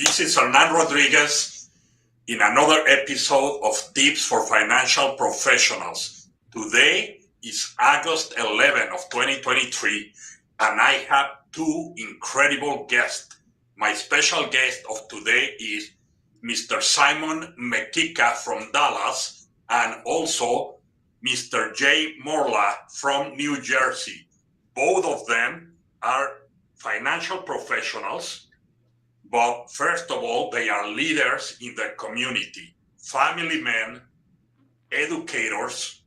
This is Hernan Rodriguez in another episode of Tips for Financial Professionals. Today is August 11 of 2023, and I have two incredible guests. My special guest of today is Mr. Simon Mekika from Dallas, and also Mr. Jay Morla from New Jersey. Both of them are financial professionals, but first of all, they are leaders in their community, family men, educators,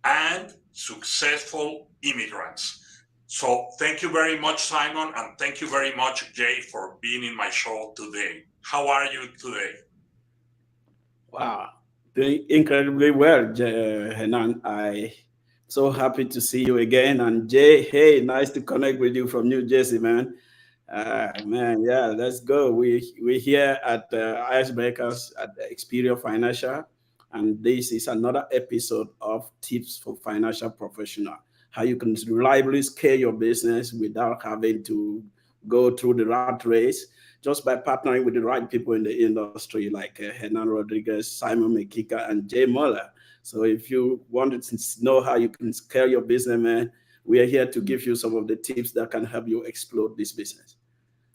and successful immigrants. So thank you very much, Simon, and thank you very much, Jay, for being in my show today. How are you today? Wow, doing incredibly well, Henan. I so happy to see you again. And Jay, hey, nice to connect with you from New Jersey, man. Man, yeah, let's go. We're here at Icebreakers at the Experience Financial, and this is another episode of Tips for Financial Professional. How you can reliably scale your business without having to go through the rat race, just by partnering with the right people in the industry, like Hernan Rodriguez, Simon Mekika, and Jay Morla. So if you wanted to know how you can scale your business, man, we are here to give you some of the tips that can help you explode this business.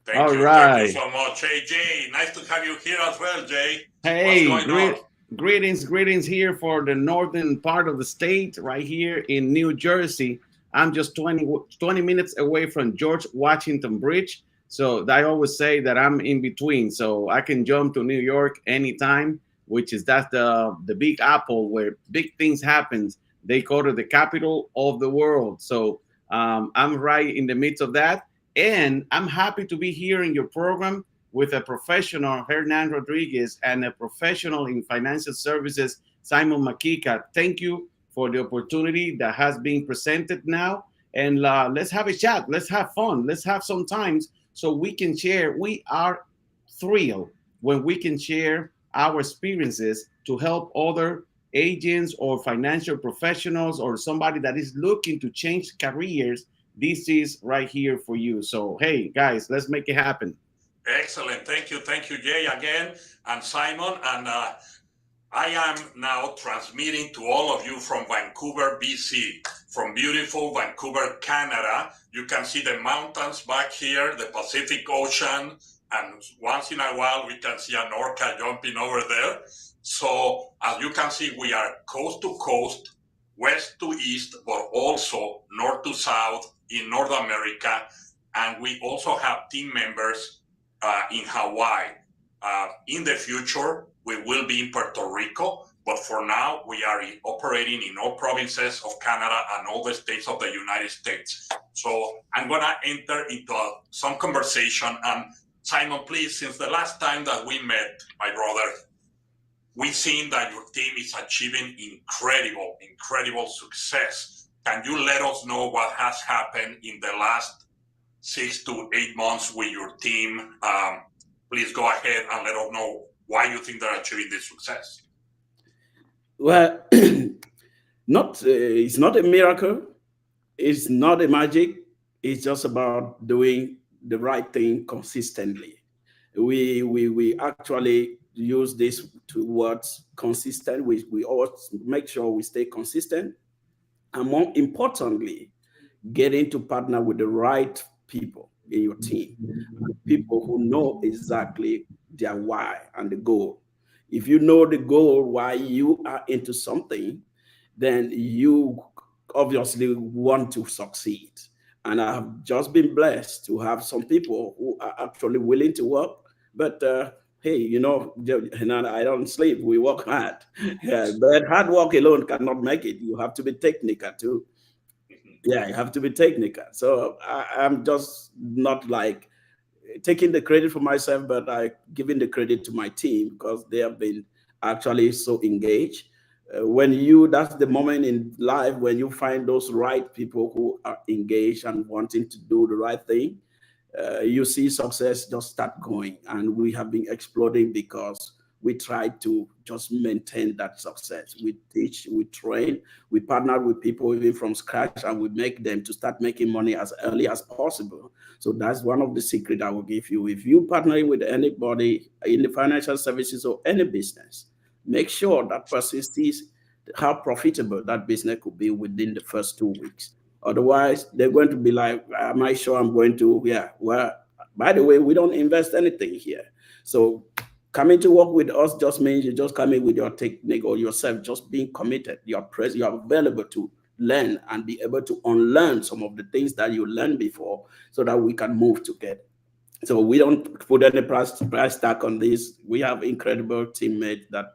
Thank you. Thank you so much. Hey, Jay, nice to have you here as well, Jay. What's Hey, going on? greetings here for the northern part of the state, right here in New Jersey. I'm just 20 minutes away from George Washington Bridge. So I always say that I'm in between. So I can jump to New York anytime, which is that's the big apple where big things happen. They go to the capital of the world. So I'm right in the midst of that. And I'm happy to be here in your program with a professional, Hernan Rodriguez, and a professional in financial services, Simon Mekika. Thank you for the opportunity that has been presented now. And let's have a chat. Let's have fun. Let's have some times so we can share. We are thrilled when we can share our experiences to help other agents or financial professionals or somebody that is looking to change careers. This is right here for you. So, hey, guys, let's make it happen. Excellent. Thank you, Jay, again, and Simon. And I am now transmitting to all of you from Vancouver, BC, from beautiful Vancouver, Canada. You can see the mountains back here, the Pacific Ocean, and once in a while we can see an orca jumping over there. So as you can see, we are coast to coast, west to east, but also north to south in North America. And we also have team members in Hawaii. In the future, we will be in Puerto Rico, but for now, we are operating in all provinces of Canada and all the states of the United States. So I'm going to enter into some conversation. And Simon, please, since the last time that we met, my brother, we've seen that your team is achieving incredible success. Can you let us know what has happened in the last 6 to 8 months with your team? Please go ahead and let us know why you think they're achieving this success. Well, it's not a miracle. It's not a magic. It's just about doing the right thing consistently. We actually use this two words consistent. We always make sure we stay consistent, and more importantly, getting to partner with the right people in your team, people who know exactly their why and the goal. If you know the goal, why you are into something, then you obviously want to succeed. And I have just been blessed to have some people who are actually willing to work. But hey, Henan, I don't sleep. We work hard. Yeah, but hard work alone cannot make it. You have to be technical too. Yeah, you have to be technical. So I'm just not like taking the credit for myself, but I giving the credit to my team because they have been actually so engaged. That's the moment in life when you find those right people who are engaged and wanting to do the right thing. You see success just start going, and we have been exploding because we try to just maintain that success. We teach, we train, we partner with people even from scratch, and we make them to start making money as early as possible. So that's one of the secret I will give you. If you partnering with anybody in the financial services or any business, make sure that person sees how profitable that business could be within the first 2 weeks. Otherwise, they're going to be like, am I sure I'm going to? Yeah, well, by the way, we don't invest anything here. So coming to work with us just means you just come in with your technique or yourself, just being committed. You're available to learn and be able to unlearn some of the things that you learned before so that we can move together. So we don't put any price tag on this. We have incredible teammates that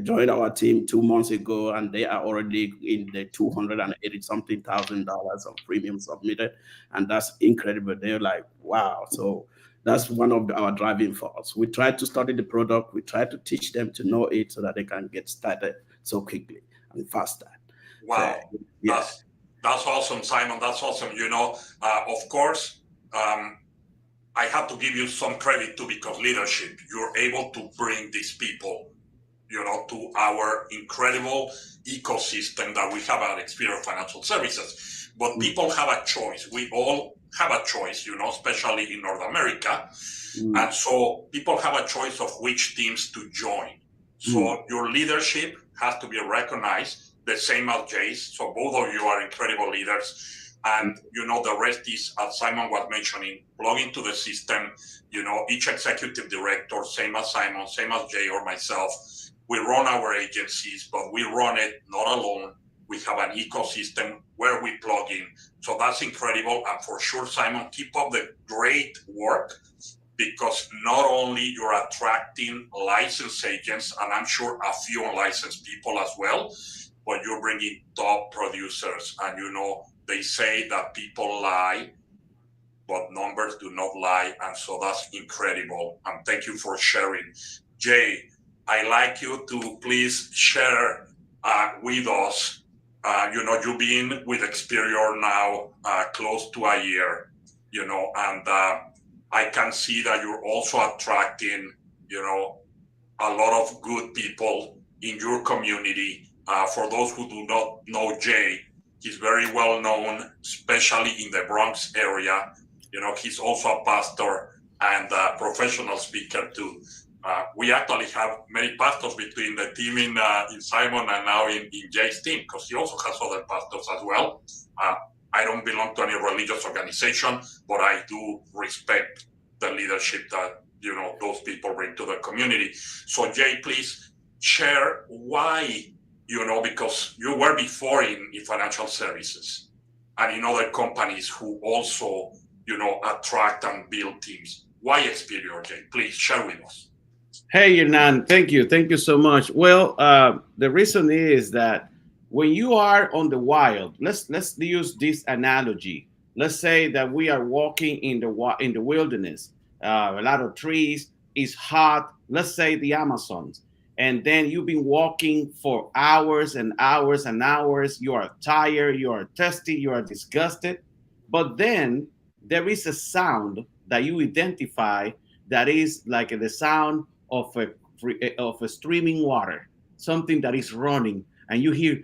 joined our team 2 months ago, and they are already in the 280 something $1,000 of premium submitted, and that's incredible. They're like, wow. So that's one of our driving force. We try to study the product. We try to teach them to know it so that they can get started so quickly and faster. Wow, So, yeah. that's awesome, Simon. That's awesome. Of course, I have to give you some credit too, because leadership. You're able to bring these people, to our incredible ecosystem that we have at Experior Financial Services. But people have a choice. We all have a choice, especially in North America. And so people have a choice of which teams to join. So your leadership has to be recognized, the same as Jay's. So both of you are incredible leaders. And, the rest is, as Simon was mentioning, plug into the system. Each executive director, same as Simon, same as Jay or myself, we run our agencies, but we run it not alone. We have an ecosystem where we plug in. So that's incredible. And for sure, Simon, keep up the great work, because not only you're attracting licensed agents, and I'm sure a few unlicensed people as well, but you're bringing top producers. And they say that people lie, but numbers do not lie. And so that's incredible. And thank you for sharing. Jay, I'd like you to please share with us, you've been with Experior now close to a year, and I can see that you're also attracting, a lot of good people in your community. For those who do not know Jay, he's very well known, especially in the Bronx area. He's also a pastor and a professional speaker too. We actually have many pastors between the team in Simon and now in Jay's team, because he also has other pastors as well. I don't belong to any religious organization, but I do respect the leadership that those people bring to the community. So Jay, please share why, because you were before in financial services and in other companies who also, attract and build teams. Why Experior, Jay? Please share with us. Hey, Hernan, thank you. Thank you so much. Well, the reason is that when you are on the wild, let's use this analogy. Let's say that we are walking in the wilderness, a lot of trees, it's hot. Let's say the Amazons, and then you've been walking for hours and hours and hours. You are tired, you are thirsty, you are disgusted, but then there is a sound that you identify that is like the sound of a streaming water, something that is running, and you hear,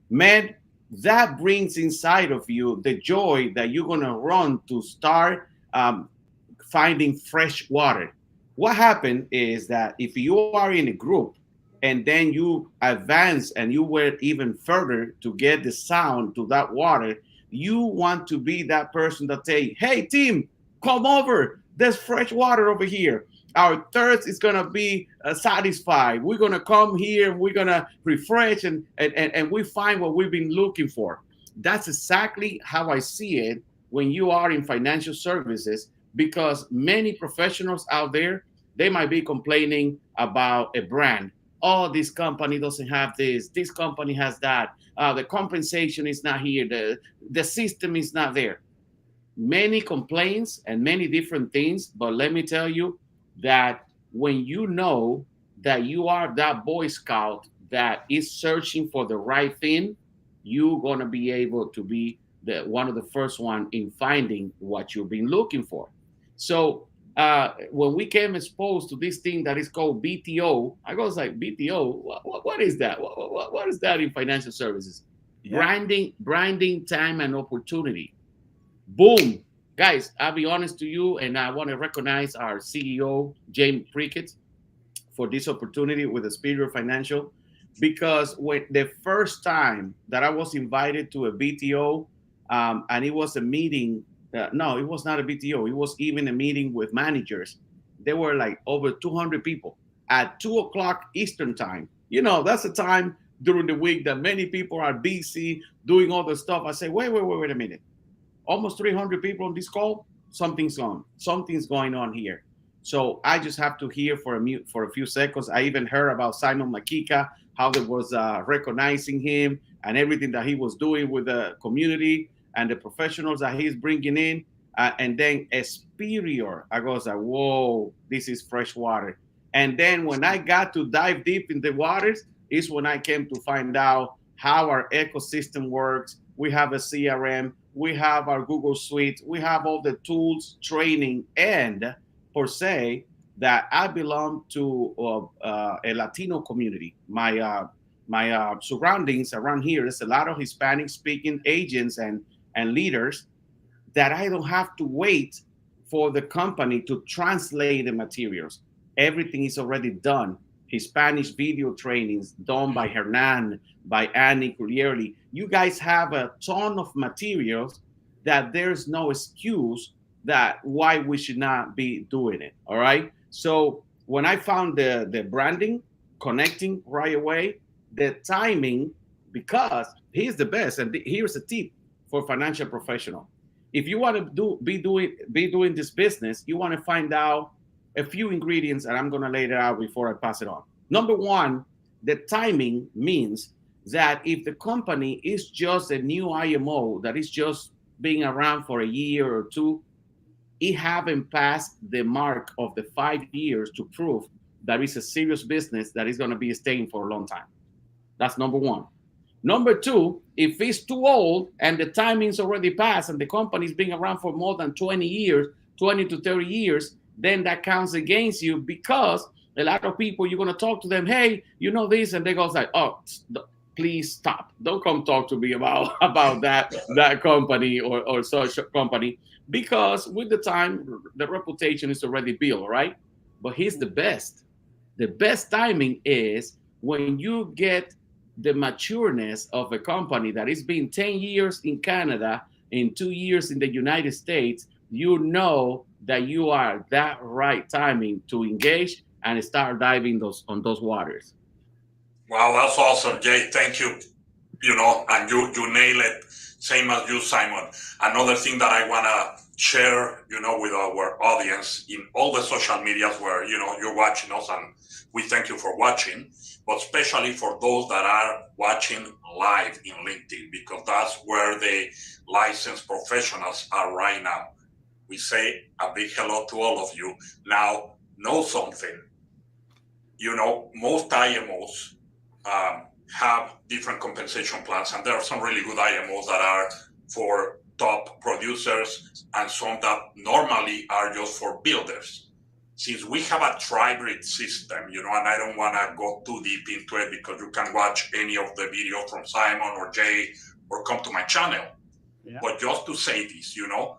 man, that brings inside of you the joy that you're gonna run to start finding fresh water. What happened is that if you are in a group and then you advance and you went even further to get the sound to that water, you want to be that person that say, hey team, come over, there's fresh water over here. Our thirst is gonna be satisfied. We're gonna come here, we're gonna refresh, and we find what we've been looking for. That's exactly how I see it when you are in financial services, because many professionals out there, they might be complaining about a brand. Oh, this company doesn't have this company has that, the compensation is not here, the system is not there. Many complaints and many different things, but let me tell you that when you know that you are that Boy Scout that is searching for the right thing, you're gonna be able to be the one of the first one in finding what you've been looking for. So when we came exposed to this thing that is called BTO, I was like, BTO, what is that? What is that in financial services? Yeah. Branding, time, and opportunity. Boom. Guys, I'll be honest to you, and I want to recognize our CEO, James Prickett, for this opportunity with the Superior Financial, because when the first time that I was invited to a BTO, and it was a meeting, no, it was not a BTO, it was even a meeting with managers. There were like over 200 people at 2 o'clock Eastern time. You know, that's a time during the week that many people are busy doing all the stuff. I say, wait a minute, almost 300 people on this call. Something's going on here. So I just have to hear for a few seconds. I even heard about Simon Mekika, how they was recognizing him and everything that he was doing with the community and the professionals that he's bringing in. And then Superior, I was like, whoa, this is fresh water. And then when I got to dive deep in the waters, is when I came to find out how our ecosystem works. We have a CRM, we have our Google Suite, we have all the tools, training, and per se that I belong to a Latino community. My surroundings around here is a lot of Hispanic speaking agents and leaders that I don't have to wait for the company to translate the materials. Everything is already done. Hispanic video trainings done by Hernan, by Annie Clearly. You guys have a ton of materials that there's no excuse that why we should not be doing it. All right. So when I found the branding, connecting right away, the timing, because he's the best. And here's a tip for financial professional. If you want to be doing this business, you want to find out a few ingredients, and I'm going to lay it out before I pass it on. Number one, the timing means that if the company is just a new IMO that is just being around for a year or two, it haven't passed the mark of the 5 years to prove that it's a serious business that is going to be staying for a long time. That's number one. Number two, if it's too old and the timing's already passed and the company's been around for more than 20 years, 20 to 30 years, then that counts against you, because a lot of people, you're going to talk to them, hey, you know this, and they go like, oh, please stop. Don't come talk to me about that company or such company, because with the time, the reputation is already built, right? But here's the best. The best timing is when you get the matureness of a company that is been 10 years in Canada, in 2 years in the United States, you know that you are that right timing to engage and start diving on those waters. Wow, that's awesome, Jay. Thank you. You know, and you nail it, same as you, Simon. Another thing that I want to share, you know, with our audience in all the social medias where, you know, you're watching us, and we thank you for watching, but especially for those that are watching live in LinkedIn, because that's where the licensed professionals are right now. We say a big hello to all of you. Now, know something. You know, most IMOs have different compensation plans, and there are some really good IMOs that are for top producers and some that normally are just for builders. Since we have a tri-grid system, you know, and I don't want to go too deep into it because you can watch any of the video from Simon or Jay or come to my channel. Yeah. But just to say this, you know,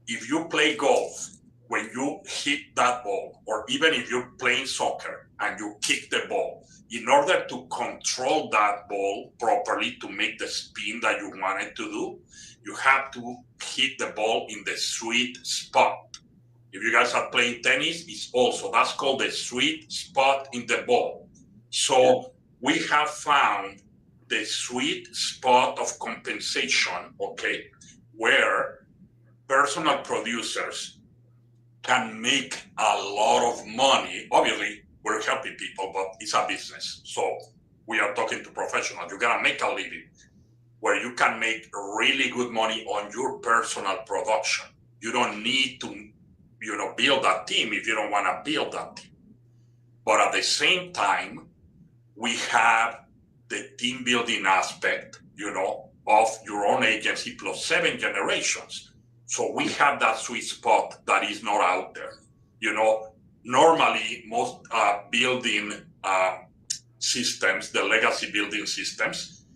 if you play golf, when you hit that ball, or even if you're playing soccer and you kick the ball, in order to control that ball properly to make the spin that you want it to do, you have to hit the ball in the sweet spot. If you guys are playing tennis, it's also, that's called the sweet spot in the ball. So we have found the sweet spot of compensation, okay, where personal producers can make a lot of money. Obviously, we're helping people, but it's a business. So we are talking to professionals. You gotta make a living where you can make really good money on your personal production. You don't need to, you know, build that team if you don't want to build that team. But at the same time, we have the team building aspect, you know, of your own agency plus 7 generations. So we have that sweet spot that is not out there. You know, normally most building systems, the legacy building systems,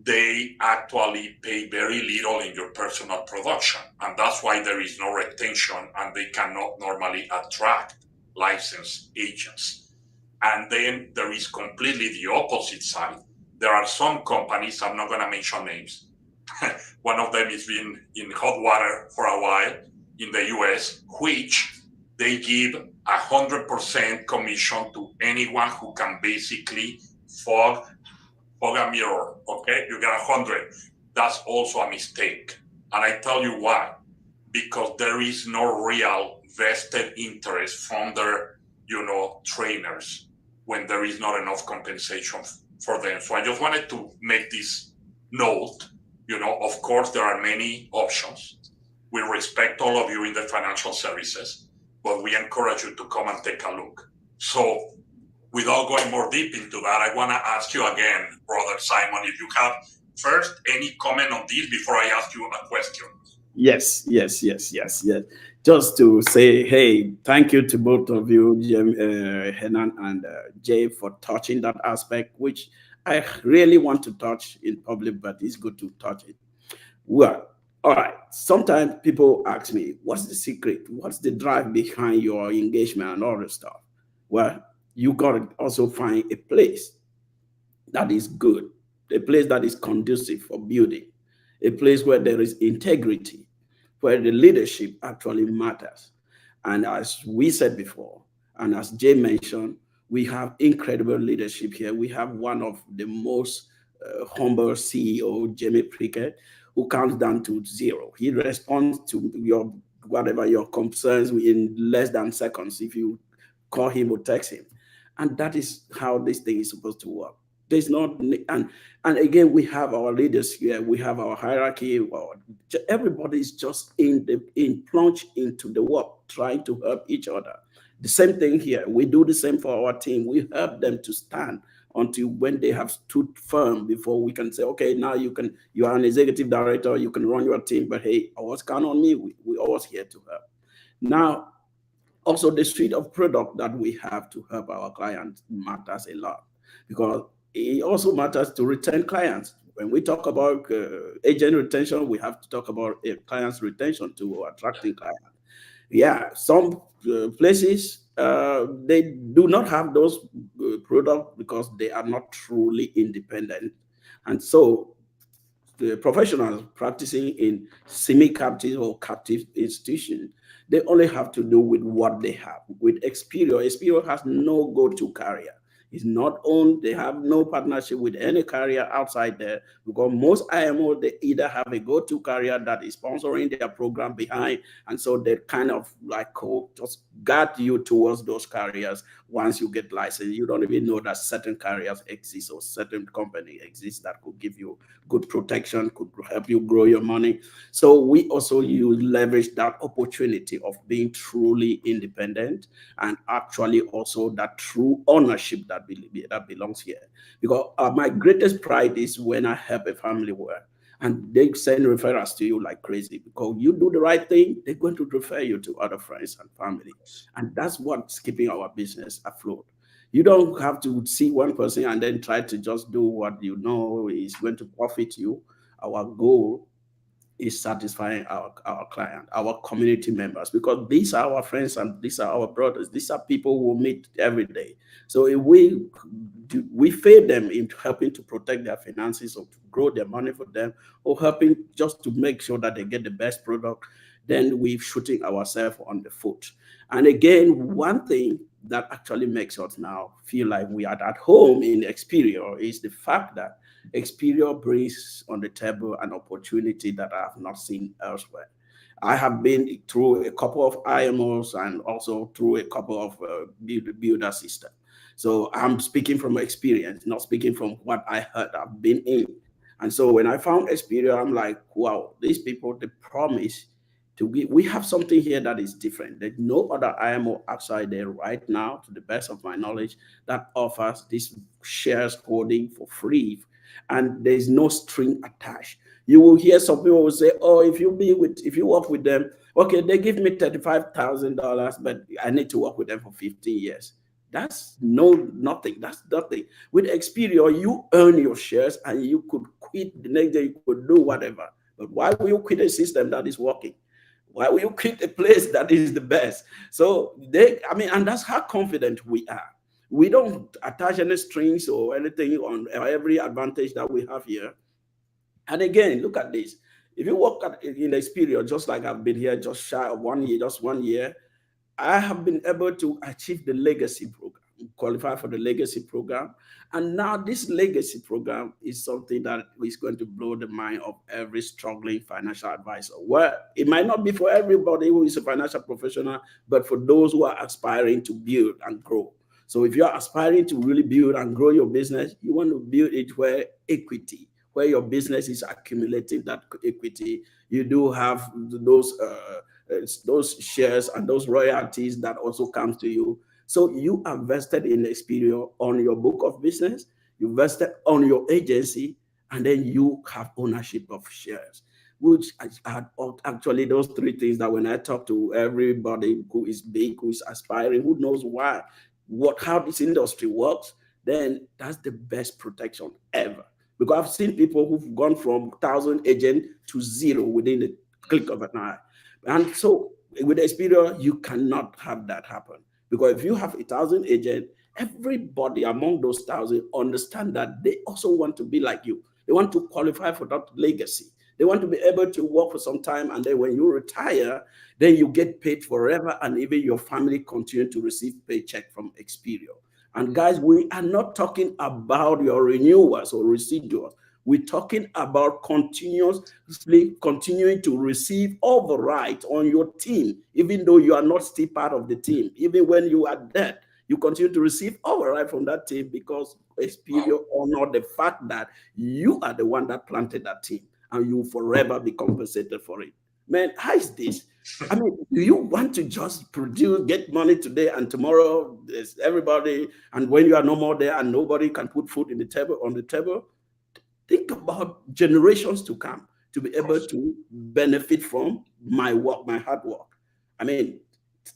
they actually pay very little in your personal production. And that's why there is no retention and they cannot normally attract licensed agents. And then there is completely the opposite side. There are some companies, I'm not going to mention names. One of them has been in hot water for a while in the US, which they give 100% commission to anyone who can basically fog a mirror. Okay, you get 100. That's also a mistake, and I tell you why. Because there is no real vested interest from their, trainers when there is not enough compensation for them. So I just wanted to make this note. Of course, there are many options. We respect all of you in the financial services, but we encourage you to come and take a look. So without going more deep into that, I want to ask you again, Brother Simon, if you have first any comment on this before I ask you a question. Yes, yes, yes, yes, yes. Just to say, hey, thank you to both of you, Henan and Jay, for touching that aspect, which I really want to touch in public, but it's good to touch it. Well, all right. Sometimes people ask me, what's the secret? What's the drive behind your engagement and all this stuff? Well, you got to also find a place that is good, a place that is conducive for building, a place where there is integrity, where the leadership actually matters. And as we said before, and as Jay mentioned, we have incredible leadership here. We have one of the most humble CEO, Jamie Prickett, who counts down to zero. He responds to your whatever your concerns in less than seconds if you call him or text him. And that is how this thing is supposed to work. There's not, and again, we have our leaders here, we have our hierarchy. Everybody is just in plunge into the work, trying to help each other. The same thing here. We do the same for our team. We help them to stand until when they have stood firm before we can say, okay, now you are an executive director, you can run your team, but hey, always count on me. We always here to help. Now, also the suite of product that we have to help our clients matters a lot, because it also matters to retain clients. When we talk about agent retention, we have to talk about clients retention to attracting clients. Yeah, some places they do not have those products because they are not truly independent, and so the professionals practicing in semi-captive or captive institutions, they only have to do with what they have. With Experio, Experio has no go-to carrier. It's not owned. They have no partnership with any carrier outside there, because most IMO, they either have a go-to carrier that is sponsoring their program behind, and so they kind of like just guide you towards those carriers. Once you get licensed, you don't even know that certain carriers exist or certain company exists that could give you good protection, could help you grow your money. So we also use leverage that opportunity of being truly independent, and actually also that true ownership that belongs here. Because my greatest pride is when I help a family well, and they send referrals to you like crazy, because you do the right thing, they're going to refer you to other friends and family. And that's what's keeping our business afloat. You don't have to see one person and then try to just do what you know is going to profit you. Our goal is satisfying our client, our community members, because these are our friends and these are our brothers. These are people who meet every day. So if we fail them in helping to protect their finances or to grow their money for them, or helping just to make sure that they get the best product, then we're shooting ourselves on the foot. And again, one thing that actually makes us now feel like we are at home in Experio is the fact that Experio brings on the table an opportunity that I have not seen elsewhere. I have been through a couple of IMOs and also through a couple of builder systems. So I'm speaking from experience, not speaking from what I heard I've been in. And so when I found Experio, I'm like, wow, these people, they promise to give. We have something here that is different. There's no other IMO outside there right now, to the best of my knowledge, that offers this shares holding for free, and there's no string attached. You will hear some people will say, "Oh, if you work with them, Okay, they give me $35,000, but I need to work with them for 15 years. That's nothing. That's nothing. With Expedia, you earn your shares and you could quit the next day, you could do whatever. But why will you quit a system that is working? Why will you quit a place that is the best? So I mean, and that's how confident we are. We don't attach any strings or anything on every advantage that we have here. And again, look at this. If you work in Expedia, just like I've been here just shy of 1 year, just 1 year, I have been able to achieve the legacy program, qualify for the legacy program. And now this legacy program is something that is going to blow the mind of every struggling financial advisor. Well, it might not be for everybody who is a financial professional, but for those who are aspiring to build and grow. So if you're aspiring to really build and grow your business, you want to build it where equity, where your business is accumulating that equity. You do have those shares and those royalties that also comes to you. So you are vested in Expedia on your book of business, you vested on your agency, and then you have ownership of shares, which are actually those three things that when I talk to everybody who is big, who is aspiring, who knows how this industry works, then that's the best protection ever. Because I've seen people who've gone from 1,000 agent to zero within the click of an eye. And so with Expedia, you cannot have that happen. Because if you have 1,000 agents, everybody among those 1,000 understand that they also want to be like you. They want to qualify for that legacy. They want to be able to work for some time, and then when you retire, then you get paid forever, and even your family continue to receive paycheck from Expedia. And guys, we are not talking about your renewals or residuals. We're talking about continuously continuing to receive override on your team, even though you are not still part of the team. Even when you are dead, you continue to receive override from that team because Expedia honor the fact that you are the one that planted that team and you forever be compensated for it. Man, how is this? I mean, do you want to just produce, get money today, and tomorrow there's everybody, and when you are no more there and nobody can put food in the table on the table? Think about generations to come to be able to benefit from my work, my hard work. I mean,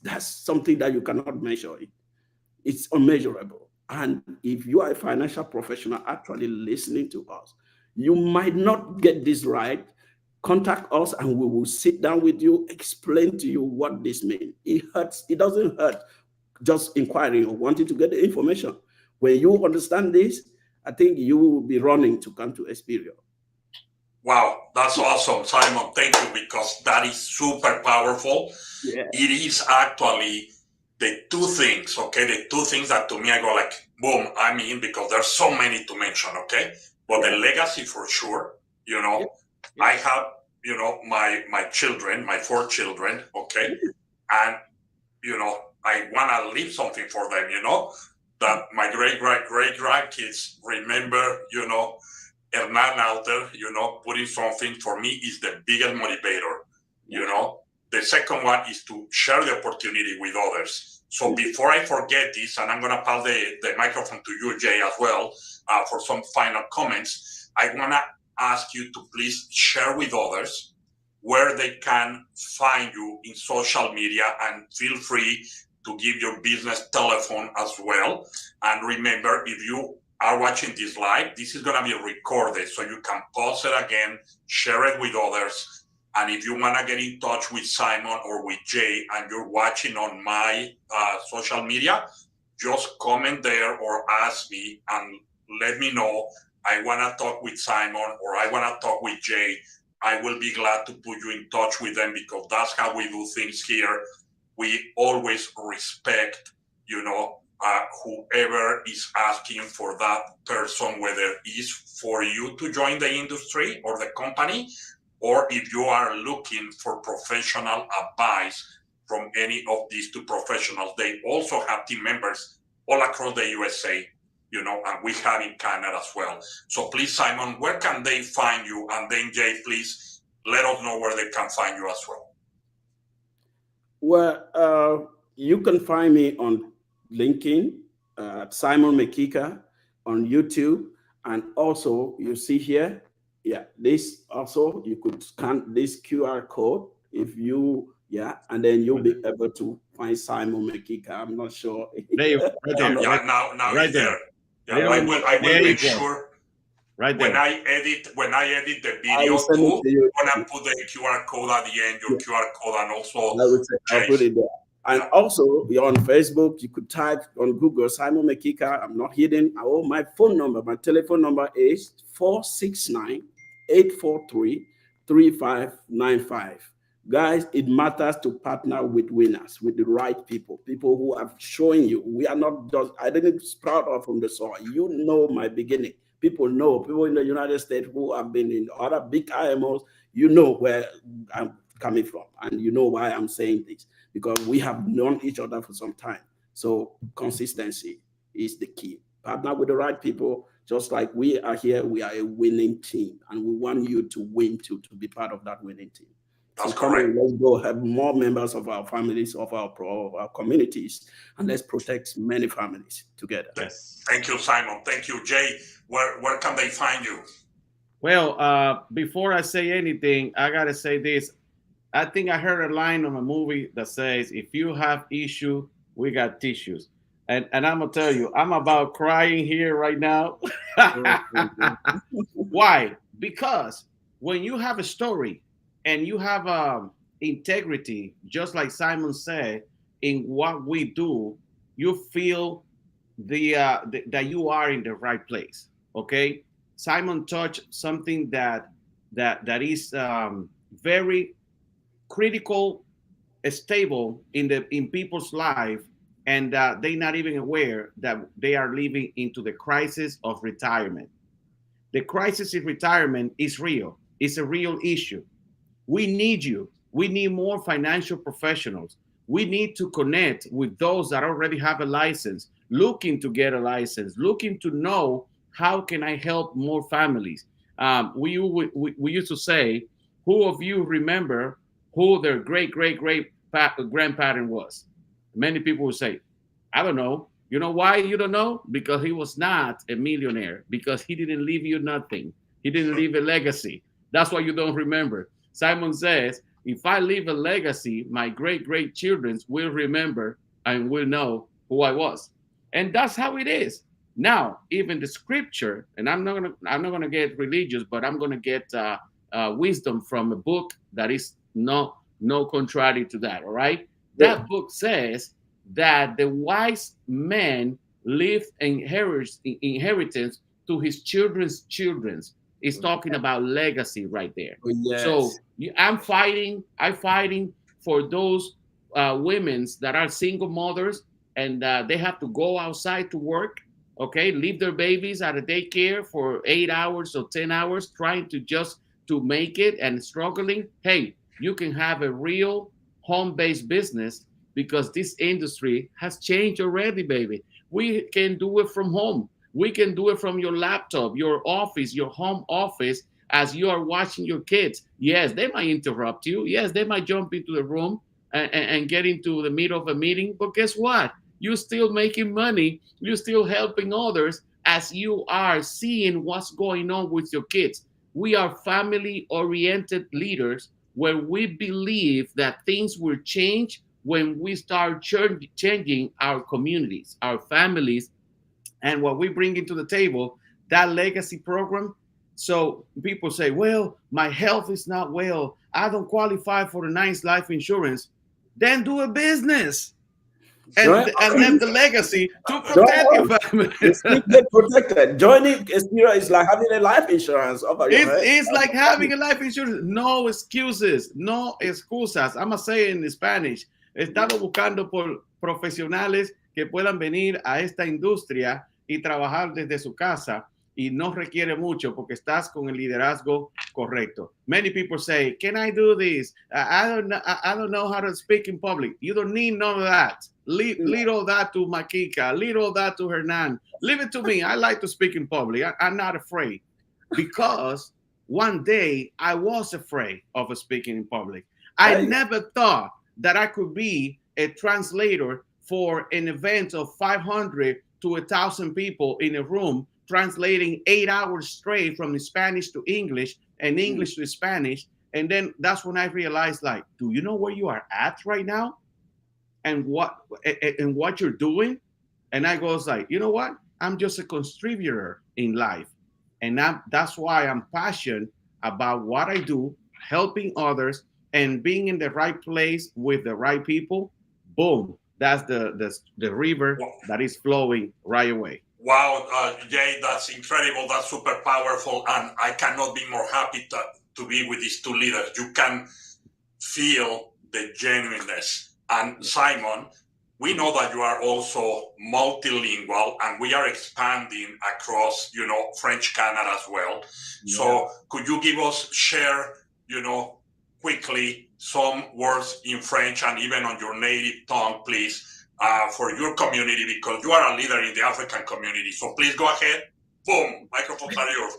that's something that you cannot measure. It's unmeasurable. And if you are a financial professional actually listening to us, you might not get this right. Contact us and we will sit down with you, explain to you what this means. It hurts, it doesn't hurt just inquiring or wanting to get the information. When you understand this, I think you will be running to come to Expedia. Wow, that's awesome, Simon. Thank you, because that is super powerful. Yeah. It is actually the two things, okay? The two things that to me I go like, boom, I mean, because there's so many to mention, okay? But the legacy for sure, I have, my children, my 4 children, okay? And, I want to leave something for them, that my great grandkids remember, Hernan out there, putting something for me is the biggest motivator, The second one is to share the opportunity with others. So before I forget this, and I'm going to pass the microphone to you, Jay, as well, for some final comments, I want to ask you to please share with others where they can find you in social media, and feel free to give your business telephone as well. And remember, if you are watching this live, this is going to be recorded, so you can pause it again, share it with others. And if you want to get in touch with Simon or with Jay and you're watching on my social media, just comment there or ask me and let me know. I want to talk with Simon or I want to talk with Jay. I will be glad to put you in touch with them, because that's how we do things here. We always respect, whoever is asking for that person, whether it's for you to join the industry or the company, or if you are looking for professional advice from any of these two professionals. They also have team members all across the USA, and we have in Canada as well. So please, Simon, where can they find you? And then Jay, please let us know where they can find you as well. Well, you can find me on LinkedIn, Simon Mekika, on YouTube, and also you see here, this also, you could scan this QR code. If you Yeah, and then you'll be able to find Simon Mekika. I'm not sure. There you go, right I'm there, not, Yeah, now right it's there. there. Yeah, There, oh, I'm I not will there sure. you make go, sure right when there. I edit the I will video send it too, to you. gonna put the QR code at the end, your Yeah, QR code, and also I will say, I'll put Jay's. it there. And Yeah, also, you're on Facebook. You could type on Google Simon Mekika. I'm not hidden. Oh, my phone number, my telephone number is 469-843-3595. Guys, it matters to partner with winners, with the right people, people who are showing you. We are not just, I didn't sprout out from the soil. You know my beginning. People know, people in the United States who have been in other big IMOs, you know where I'm coming from. And you know why I'm saying this, because we have known each other for some time. So consistency is the key. Partner with the right people, just like we are here, we are a winning team, and we want you to win too, to be part of that winning team. So that's come correct. on, let's go have more members of our families, of our communities, and let's protect many families together. Yes. Thank you, Simon. Thank you, Jay. Where can they find you? Well, before I say anything, I gotta say this. I think I heard a line on a movie that says, "If you have issue, we got tissues." And I'm gonna tell you, I'm about crying here right now. Why? Because when you have a story and you have integrity, just like Simon said, in what we do, you feel that you are in the right place. Okay, Simon touched something that is very critical, stable in people's life, and they're not even aware that they are living into the crisis of retirement. The crisis in retirement is real. It's a real issue. We need you. We need more financial professionals. We need to connect with those that already have a license, looking to get a license, looking to know how can I help more families. We used to say, who of you remember who their great grandparent was? Many people would say, I don't know. You know why you don't know? Because he was not a millionaire, because he didn't leave you nothing. He didn't leave a legacy. That's why you don't remember. Simon says, if I leave a legacy, my great children will remember and will know who I was. And that's how it is. Now, even the scripture, and I'm not gonna get religious, but I'm gonna get wisdom from a book that is no contrary to that. All right, Good. that book says that the wise man leaves inheritance to his children's children's. It's talking about legacy right there. Oh, So yes. I'm fighting for those women that are single mothers, and they have to go outside to work. Okay, leave their babies at a daycare for 8 hours or 10 hours, trying to just to make it and struggling. Hey, you can have a real home-based business because this industry has changed already, baby. We can do it from home. We can do it from your laptop, your office, your home office, as you are watching your kids. Yes, they might interrupt you. Yes, they might jump into the room and get into the middle of a meeting. But guess what? You're still making money. You're still helping others as you are seeing what's going on with your kids. We are family oriented leaders where we believe that things will change when we start changing our communities, our families, and what we bring into the table, that legacy program. So people say, well, my health is not well. I don't qualify for the nice life insurance. Then do a business Join and us. have the legacy to Join protect your us. family. You still get protected. Joining Experience is like having a life insurance over your head. It's like having a life insurance. No excuses, no excusas. I'm going to say in Spanish, estamos buscando por profesionales que puedan venir a esta industria y trabajar desde su casa, y no requiere mucho porque estás con el liderazgo correcto. Many people say, can I do this? I don't know how to speak in public. You don't need none of that. Leave all that to Mekika. Leave all that to Hernan. Leave it to me. I like to speak in public. I'm not afraid, because one day I was afraid of speaking in public. I never thought that I could be a translator for an event of 500 to 1,000 people in a room, translating 8 hours straight from Spanish to English and English to Spanish. And then that's when I realized, like, do you know where you are at right now, and what you're doing? And I goes like, you know what? I'm just a contributor in life, and that's why I'm passionate about what I do, helping others, and being in the right place with the right people. Boom! That's the river Wow, that is flowing right away. wow, Jay, that's incredible. That's super powerful, and I cannot be more happy to be with these two leaders. You can feel the genuineness. And Simon, we know that you are also multilingual, and we are expanding across, French Canada as well. Yeah. So could you share, quickly some words in French and even on your native tongue, please, for your community, because you are a leader in the African community. So please go ahead. Boom, microphones are yours.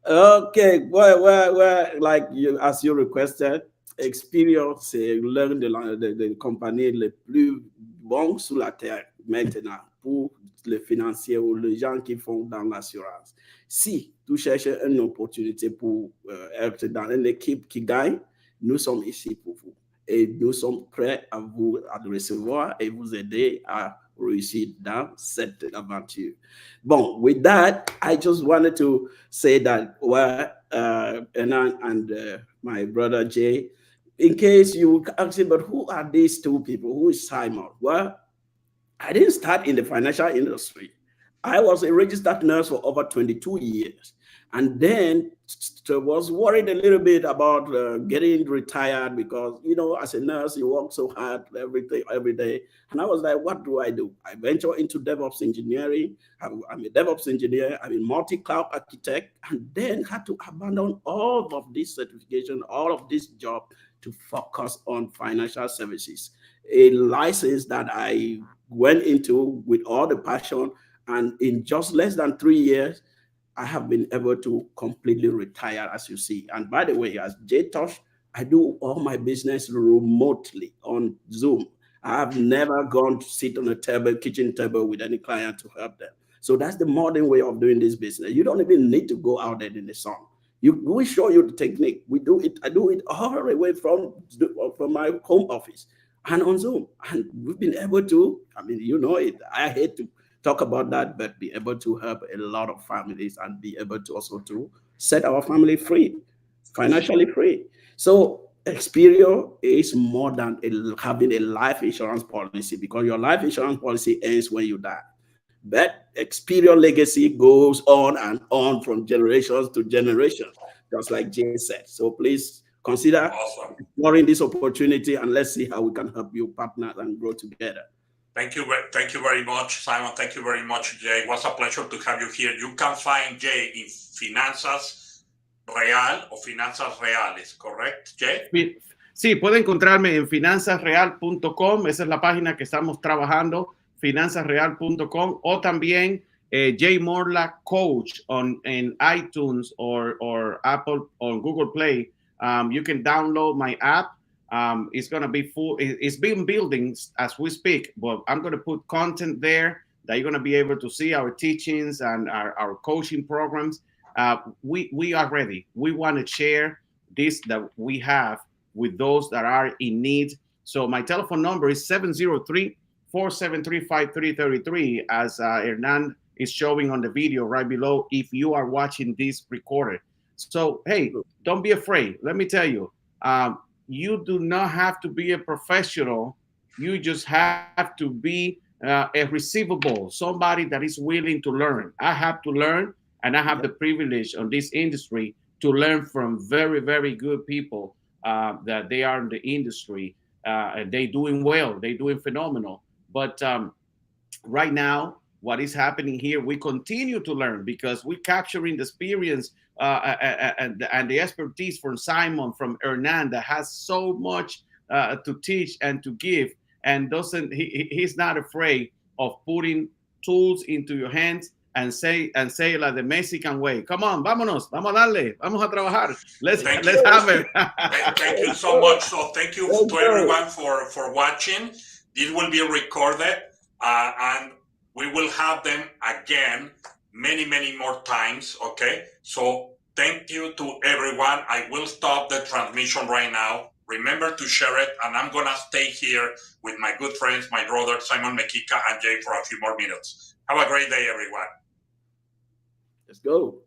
Okay, well, like you, as you requested, expérience, c'est l'un des compagnies les plus bons sur la terre maintenant pour les financiers ou les gens qui font dans l'assurance. Si tu cherches une opportunité pour être dans une équipe qui gagne, nous sommes ici pour vous. Et nous sommes prêts à vous recevoir et vous aider à réussir dans cette aventure. Bon, with that, I just wanted to say that, well, Enan and my brother Jay, in case you ask me, but who are these two people? Who is Simon? Well, I didn't start in the financial industry. I was a registered nurse for over 22 years. And then was worried a little bit about getting retired because, as a nurse, you work so hard every day. And I was like, what do? I ventured into DevOps engineering. I'm a DevOps engineer. I'm a multi-cloud architect, and then had to abandon all of this certification, all of this job to focus on financial services, a license that I went into with all the passion. And in just less than 3 years, I have been able to completely retire, as you see. And by the way, as Jay touched, I do all my business remotely on Zoom. I have never gone to sit on a kitchen table with any client to help them. So that's the modern way of doing this business. You don't even need to go out there in the sun. We show you the technique. We do it. I do it all the way from my home office and on Zoom. And we've been able to, it. I hate to talk about that, but be able to help a lot of families and be able to also to set our family free, financially free. So Experior is more than having a life insurance policy, because your life insurance policy ends when you die. But Experior legacy goes on and on from generations to generations, just like Jay said. So please consider exploring this opportunity, and let's see how we can help you partner and grow together. Thank you very much, Simon. Thank you very much, Jay. It was a pleasure to have you here. You can find Jay in Finanzas Real o Finanzas Reales, ¿correct, Jay? Sí, puede encontrarme en finanzasreal.com. Esa es la página que estamos trabajando, finanzasreal.com, o también Jay Morla Coach in iTunes or Apple or Google Play. You can download my app. It's going to be full. It's being building as we speak, but I'm going to put content there that you're going to be able to see our teachings and our coaching programs. We are ready. We want to share this that we have with those that are in need. So my telephone number is 703-473-5333, as Hernan is showing on the video right below, if you are watching this recorded. So, hey, don't be afraid. Let me tell you, you do not have to be a professional. You just have to be a receivable, somebody that is willing to learn. I have to learn, and I have the privilege on this industry to learn from very, very good people that they are in the industry. And they doing well. They doing phenomenal. But right now, what is happening here, we continue to learn because we're capturing the experience and the expertise from Simon, from Hernan, that has so much to teach and to give, and he's not afraid of putting tools into your hands and say like the Mexican way. Come on, vámonos, vamos a darle, vamos a trabajar. Let's have it. Thank you so much. So thank you to everyone for watching. This will be recorded and we will have them again many more times. Okay, so Thank you to everyone. I will stop the transmission right now. Remember to share it, and I'm gonna stay here with my good friends, my brother Simon Mekika and Jay for a few more minutes. Have a great day, everyone. Let's go.